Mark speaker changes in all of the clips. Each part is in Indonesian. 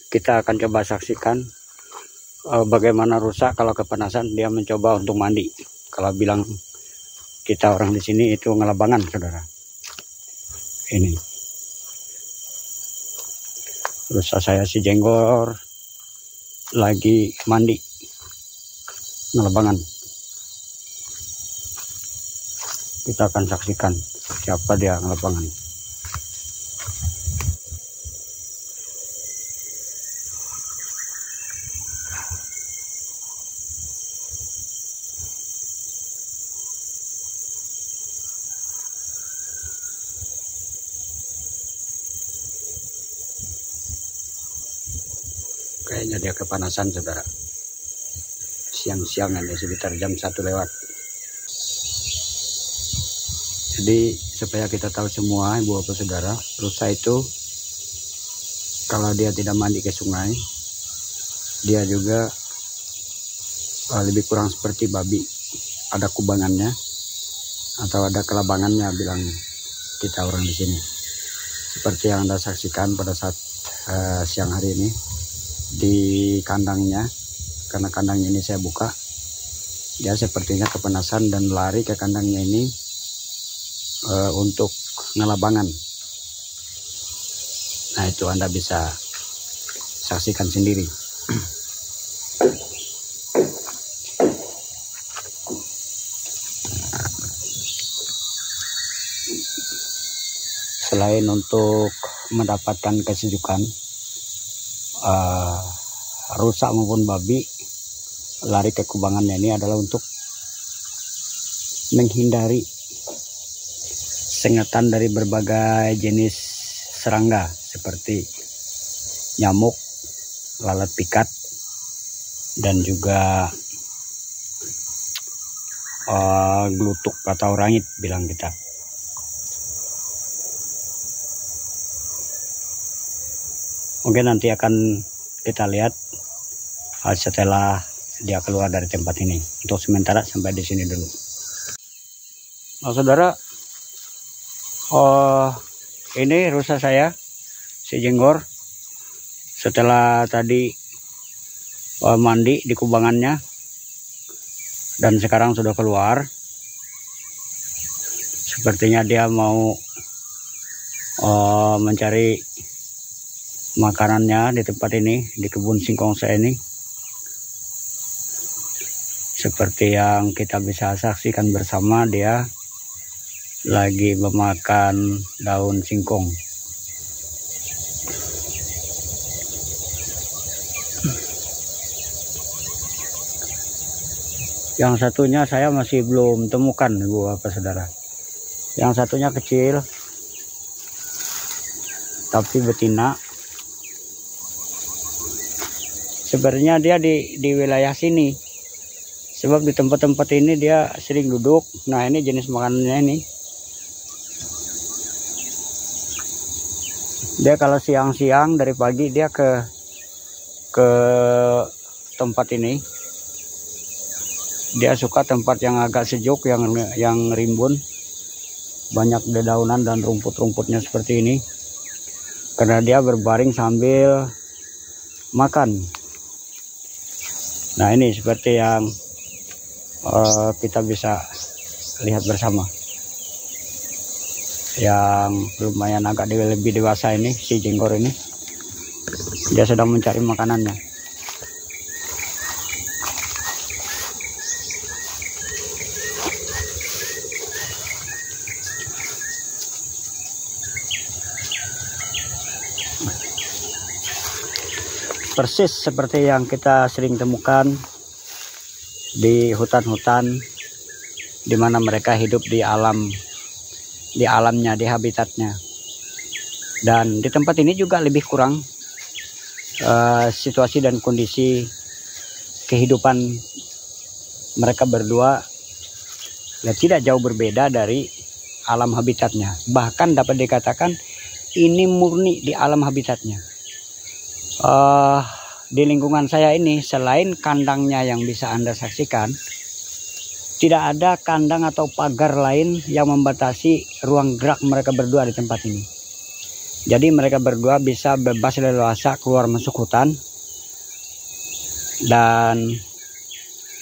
Speaker 1: Kita akan coba saksikan bagaimana rusa kalau kepanasan dia mencoba untuk mandi. Kalau bilang kita orang di sini itu ngelabangan, saudara. Ini rusa saya si Jenggor lagi mandi ngelabangan. Kita akan saksikan siapa dia ngelabangan. Kayaknya dia kepanasan, saudara. Siang-siang ini sekitar jam 1 lewat. Jadi supaya kita tahu semua, ibu bapak saudara, rusa itu kalau dia tidak mandi ke sungai, dia juga lebih kurang seperti babi. Ada kubangannya atau ada kelabangannya, bilang kita orang di sini. Seperti yang Anda saksikan pada saat siang hari ini di kandangnya, karena kandangnya ini saya buka, dia sepertinya kepanasan dan lari ke kandangnya ini untuk ngelabangan. Nah, itu Anda bisa saksikan sendiri. Selain untuk mendapatkan kesejukan, rusa maupun babi lari ke kubangannya ini adalah untuk menghindari sengatan dari berbagai jenis serangga seperti nyamuk, lalat pikat, dan juga glutuk atau rangit, bilang kita. Mungkin nanti akan kita lihat setelah dia keluar dari tempat ini. Untuk sementara sampai di sini dulu. Nah, saudara, ini rusa saya si Jenggor. Setelah tadi mandi di kubangannya dan sekarang sudah keluar. Sepertinya dia mau mencari makanannya di tempat ini, di kebun singkong saya ini. Seperti yang kita bisa saksikan bersama, dia lagi memakan daun singkong. Yang satunya saya masih belum temukan, ibu bapak saudara. Yang satunya kecil tapi betina. Sebenarnya dia di wilayah sini, sebab di tempat-tempat ini dia sering duduk. Nah, ini jenis makanannya ini. Dia kalau siang-siang dari pagi dia ke tempat ini. Dia suka tempat yang agak sejuk, yang rimbun, banyak dedaunan dan rumput-rumputnya seperti ini. Karena dia berbaring sambil makan. Nah, ini seperti yang kita bisa lihat bersama. Yang lumayan agak lebih dewasa ini, si Jenggor ini. Dia sedang mencari makanannya. Persis seperti yang kita sering temukan di hutan-hutan, di mana mereka hidup di alamnya, di habitatnya. Dan di tempat ini juga lebih kurang situasi dan kondisi kehidupan mereka berdua tidak jauh berbeda dari alam habitatnya. Bahkan dapat dikatakan ini murni di alam habitatnya. Di lingkungan saya ini, selain kandangnya yang bisa Anda saksikan, tidak ada kandang atau pagar lain yang membatasi ruang gerak mereka berdua di tempat ini. Jadi mereka berdua bisa bebas leluasa keluar masuk hutan dan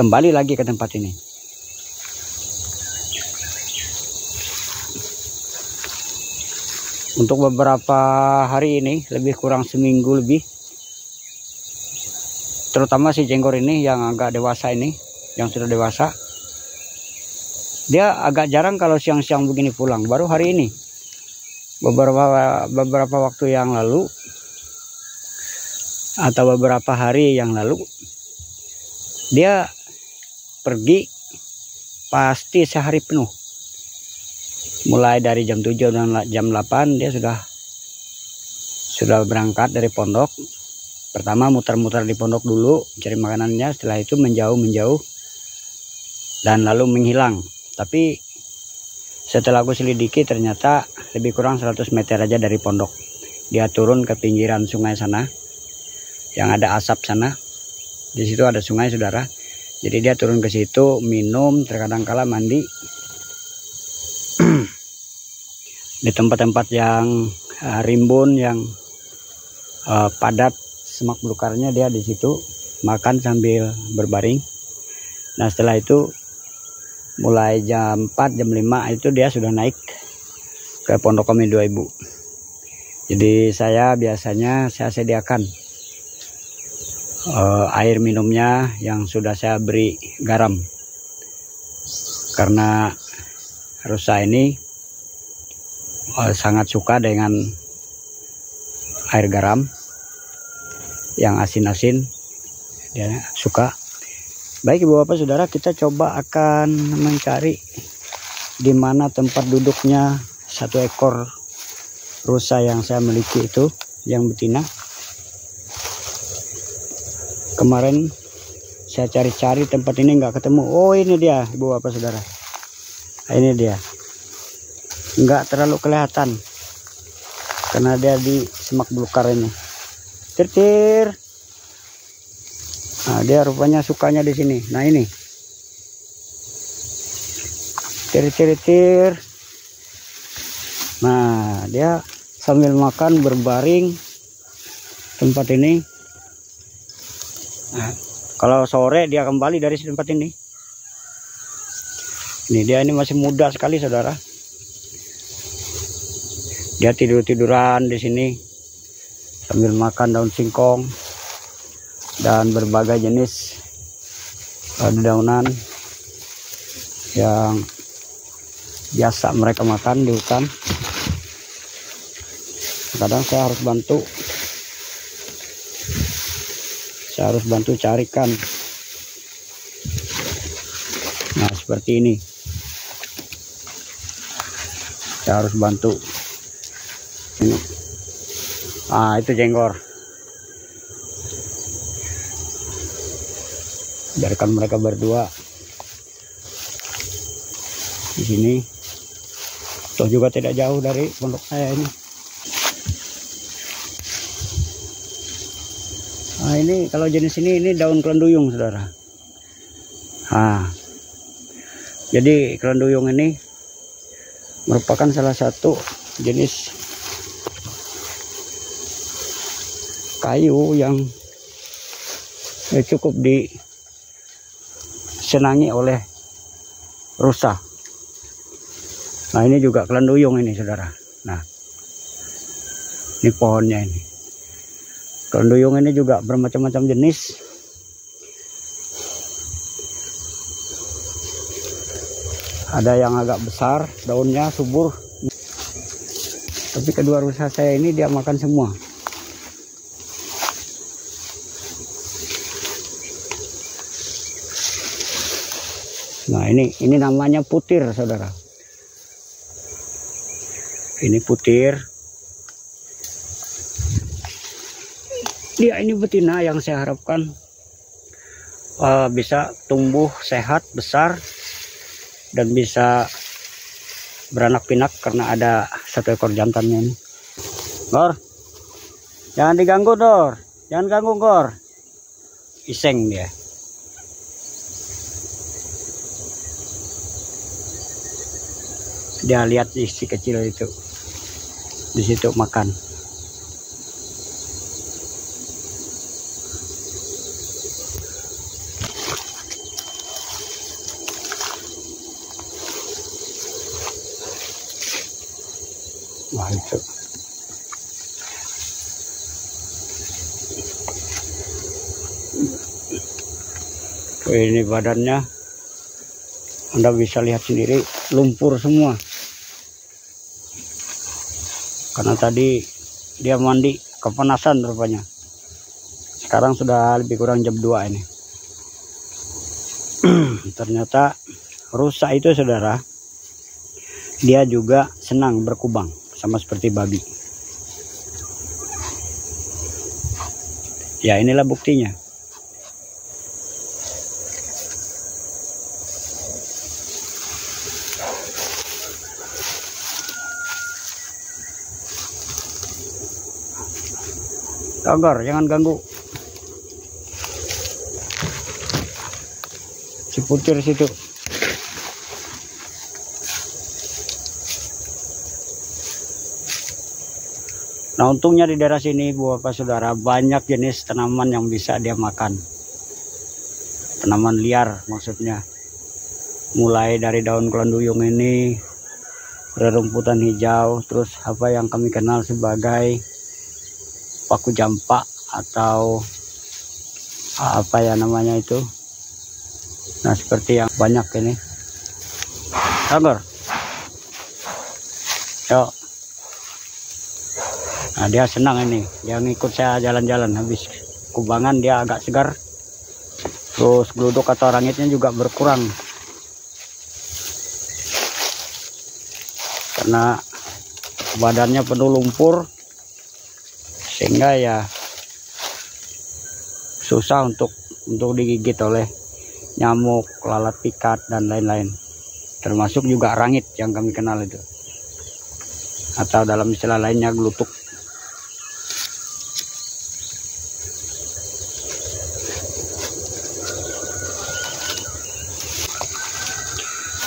Speaker 1: kembali lagi ke tempat ini. Untuk beberapa hari ini, lebih kurang seminggu lebih, terutama si Jenggor ini yang agak dewasa ini, yang sudah dewasa, dia agak jarang kalau siang-siang begini pulang. Baru hari ini, beberapa waktu yang lalu atau beberapa hari yang lalu, dia pergi pasti sehari penuh. Mulai dari jam 7 dan jam 8 dia sudah berangkat dari pondok. Pertama muter-muter di pondok dulu cari makanannya, setelah itu menjauh dan lalu menghilang. Tapi setelah aku selidiki ternyata lebih kurang 100 meter aja dari pondok. Dia turun ke pinggiran sungai sana yang ada asap sana. Di situ ada sungai, saudara. Jadi dia turun ke situ, minum, terkadang kala mandi. Di tempat-tempat yang rimbun, yang padat semak belukarnya, dia di situ makan sambil berbaring. Nah setelah itu mulai jam 4, jam 5 itu dia sudah naik ke pondok kami 2 ibu. Jadi saya biasanya saya sediakan air minumnya yang sudah saya beri garam, karena rusa ini sangat suka dengan air garam yang asin-asin, dia suka. Baik ibu bapak saudara, kita coba akan mencari di mana tempat duduknya satu ekor rusa yang saya miliki itu, yang betina. Kemarin saya cari-cari tempat ini nggak ketemu. Oh ini dia ibu bapak saudara, ini dia. Nggak terlalu kelihatan karena dia di semak belukar ini. Tir. Nah, dia rupanya sukanya di sini. Nah ini, tir. Nah dia sambil makan berbaring tempat ini. Nah, kalau sore dia kembali dari tempat ini. Ini dia, ini masih muda sekali saudara. Dia tiduran di sini sambil makan daun singkong dan berbagai jenis dedaunan yang biasa mereka makan di hutan. Kadang saya harus bantu carikan. Nah seperti ini, saya harus bantu. Ini. Ah itu Jenggor. Biarkan mereka berdua di sini. Toh juga tidak jauh dari pondok saya ini. Nah ini kalau jenis ini daun kelenduyung saudara. Nah, jadi kelenduyung ini merupakan salah satu jenis kayu yang cukup disenangi oleh rusa. Nah ini juga kelenduyung ini saudara. Nah ini pohonnya ini. Kelenduyung ini juga bermacam-macam jenis. Ada yang agak besar, daunnya subur. Tapi kedua rusa saya ini dia makan semua. Nah ini namanya putir saudara. Ini putir. Dia ini betina yang saya harapkan bisa tumbuh sehat, besar, dan bisa beranak pinak karena ada satu ekor jantannya ini. Gor, jangan diganggu Dor, jangan ganggu Gor. Iseng dia. Dia lihat si kecil itu di situ makan. Ini badannya Anda bisa lihat sendiri, lumpur semua. Karena tadi dia mandi kepanasan rupanya. Sekarang sudah lebih kurang jam 2 ini. Ternyata rusa itu saudara, dia juga senang berkubang sama seperti babi. Ya, inilah buktinya. Togor, jangan ganggu. Ciputir situ. Nah, untungnya di daerah sini Bapak Saudara banyak jenis tanaman yang bisa dia makan. Tanaman liar maksudnya. Mulai dari daun kelanduyung ini, rerumputan hijau, terus apa yang kami kenal sebagai paku jampak atau apa ya namanya itu. Nah, seperti yang banyak ini. Togor. Yuk. Nah, dia senang ini, dia ngikut saya jalan-jalan. Habis kubangan dia agak segar, terus geluduk atau rangitnya juga berkurang karena badannya penuh lumpur, sehingga ya susah untuk digigit oleh nyamuk, lalat pikat dan lain-lain, termasuk juga rangit yang kami kenal itu, atau dalam istilah lainnya gelutuk.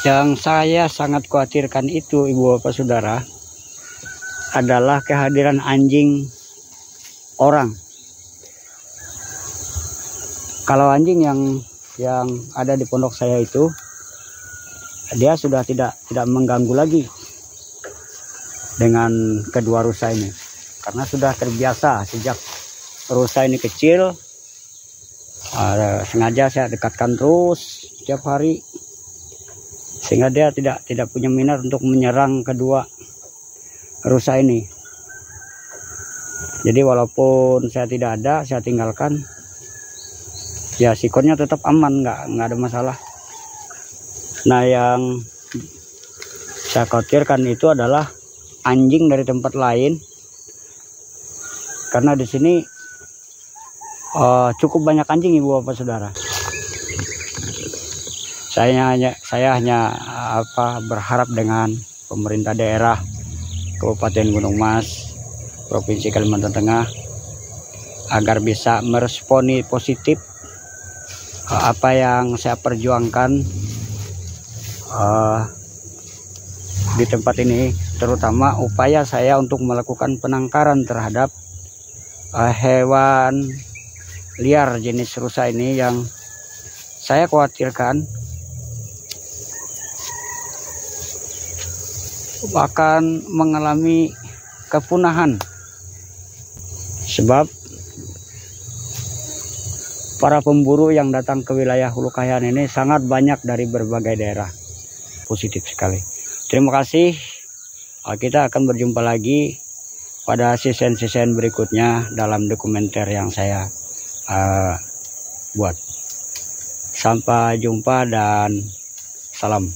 Speaker 1: Yang saya sangat khawatirkan itu, Ibu Bapak Saudara, adalah kehadiran anjing orang. Kalau anjing yang ada di pondok saya itu, dia sudah tidak mengganggu lagi dengan kedua rusa ini, karena sudah terbiasa sejak rusa ini kecil. Sengaja saya dekatkan terus setiap hari, sehingga dia tidak punya minat untuk menyerang kedua rusa ini. Jadi walaupun saya tidak ada, saya tinggalkan, ya sikonnya tetap aman, nggak ada masalah. Nah, yang saya khawatirkan itu adalah anjing dari tempat lain, karena di sini cukup banyak anjing, Ibu Bapak Saudara. Saya hanya berharap dengan pemerintah daerah Kabupaten Gunung Mas, Provinsi Kalimantan Tengah, agar bisa meresponi positif apa yang saya perjuangkan di tempat ini, terutama upaya saya untuk melakukan penangkaran terhadap hewan liar jenis rusa ini yang saya khawatirkan akan mengalami kepunahan, sebab para pemburu yang datang ke wilayah Hulu Kayan ini sangat banyak dari berbagai daerah. Positif sekali. Terima kasih. Kita akan berjumpa lagi pada season-season berikutnya dalam dokumenter yang saya buat. Sampai jumpa dan salam.